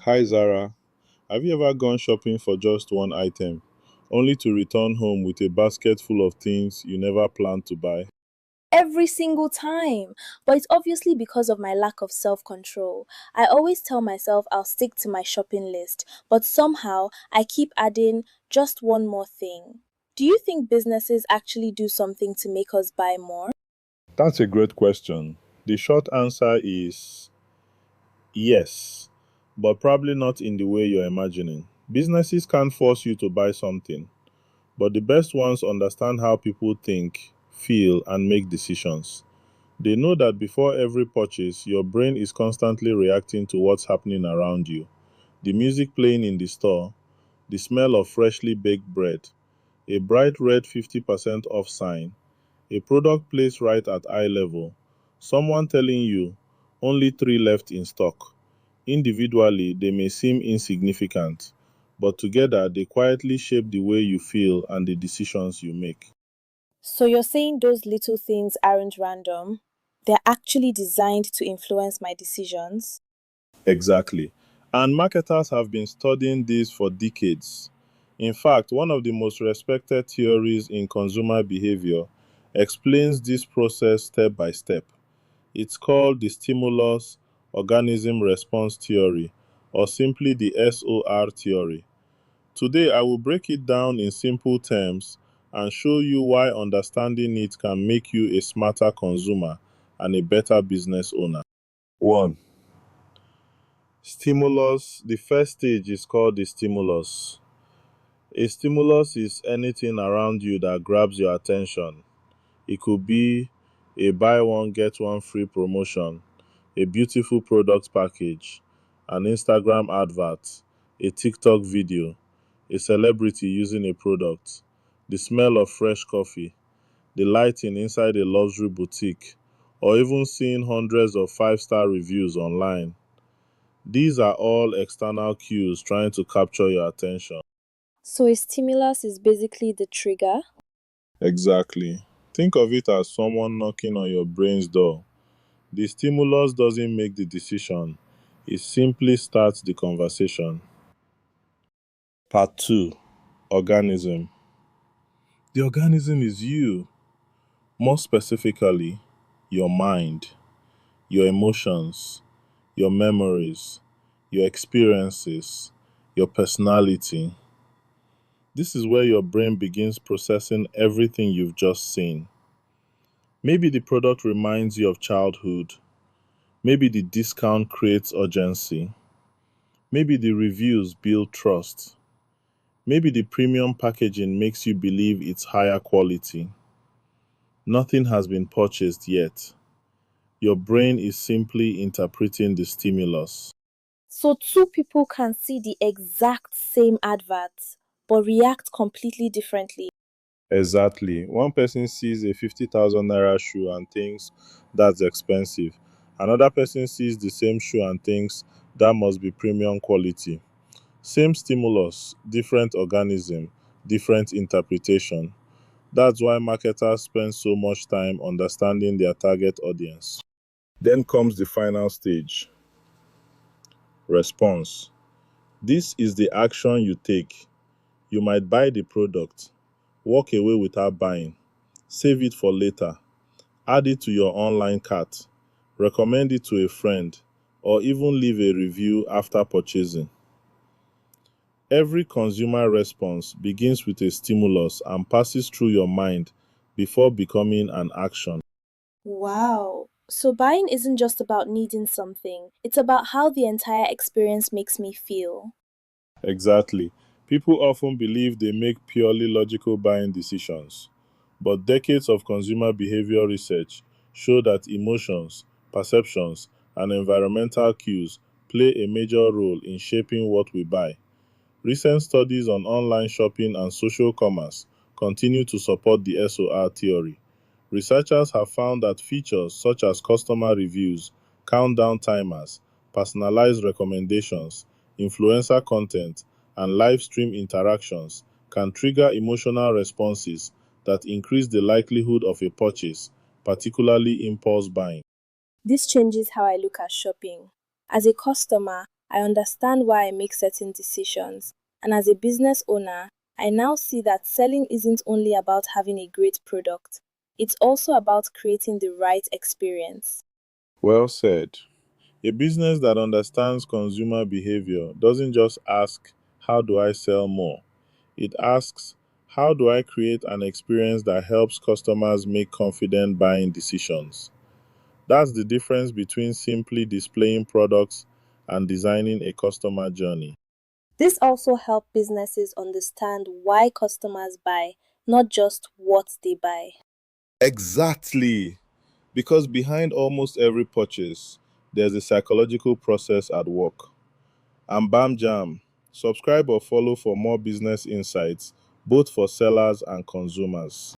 Hi Zara, have you ever gone shopping for just one item, only to return home with a basket full of things you never planned to buy? Every single time. But it's obviously because of my lack of self control. I always tell myself I'll stick to my shopping list, but somehow I keep adding just one more thing. Do you think businesses actually do something to make us buy more? That's a great question. The short answer is yes, but probably not in the way you're imagining. Businesses can't force you to buy something, but the best ones understand how people think, feel, and make decisions. They know that before every purchase, your brain is constantly reacting to what's happening around you. The music playing in the store, the smell of freshly baked bread, a bright red 50% off sign, a product placed right at eye level, someone telling you only three left in stock. Individually, they may seem insignificant, but together they quietly shape the way you feel and the decisions you make. So you're saying those little things aren't random? They're actually designed to influence my decisions? Exactly. And marketers have been studying this for decades. In fact, one of the most respected theories in consumer behavior explains this process step by step. It's called the stimulus organism response theory, or simply the SOR theory. Today, I will break it down in simple terms and show you why understanding it can make you a smarter consumer and a better business owner. 1. Stimulus. The first stage is called the stimulus. A stimulus is anything around you that grabs your attention. It could be a buy one get one free promotion, a beautiful product package, an Instagram advert, a TikTok video, a celebrity using a product, the smell of fresh coffee, the lighting inside a luxury boutique, or even seeing hundreds of five-star reviews online. These are all external cues trying to capture your attention. So a stimulus is basically the trigger? Exactly. Think of it as someone knocking on your brain's door. The stimulus doesn't make the decision, it simply starts the conversation. Part 2. Organism. The organism is you, more specifically, your mind, your emotions, your memories, your experiences, your personality. This is where your brain begins processing everything you've just seen. Maybe the product reminds you of childhood. Maybe the discount creates urgency. Maybe the reviews build trust. Maybe the premium packaging makes you believe it's higher quality. Nothing has been purchased yet. Your brain is simply interpreting the stimulus. So two people can see the exact same advert but react completely differently. Exactly. One person sees a 50,000 naira shoe and thinks that's expensive. Another person sees the same shoe and thinks that must be premium quality. Same stimulus, different organism, different interpretation. That's why marketers spend so much time understanding their target audience. Then comes the final stage, response. This is the action you take. You might buy the product, walk away without buying, save it for later, add it to your online cart, recommend it to a friend, or even leave a review after purchasing. Every consumer response begins with a stimulus and passes through your mind before becoming an action. Wow. So buying isn't just about needing something, it's about how the entire experience makes me feel. Exactly. People often believe they make purely logical buying decisions, but decades of consumer behavior research show that emotions, perceptions, and environmental cues play a major role in shaping what we buy. Recent studies on online shopping and social commerce continue to support the SOR theory. Researchers have found that features such as customer reviews, countdown timers, personalized recommendations, influencer content, and live stream interactions can trigger emotional responses that increase the likelihood of a purchase, particularly impulse buying. This changes how I look at shopping. As a customer, I understand why I make certain decisions. And as a business owner, I now see that selling isn't only about having a great product, it's also about creating the right experience. Well said. A business that understands consumer behavior doesn't just ask, how do I sell more? It asks, how do I create an experience that helps customers make confident buying decisions? That's the difference between simply displaying products and designing a customer journey. This also helps businesses understand why customers buy, not just what they buy. Exactly. Because behind almost every purchase, there's a psychological process at work. I'm Bam Jam. Subscribe or follow for more business insights, both for sellers and consumers.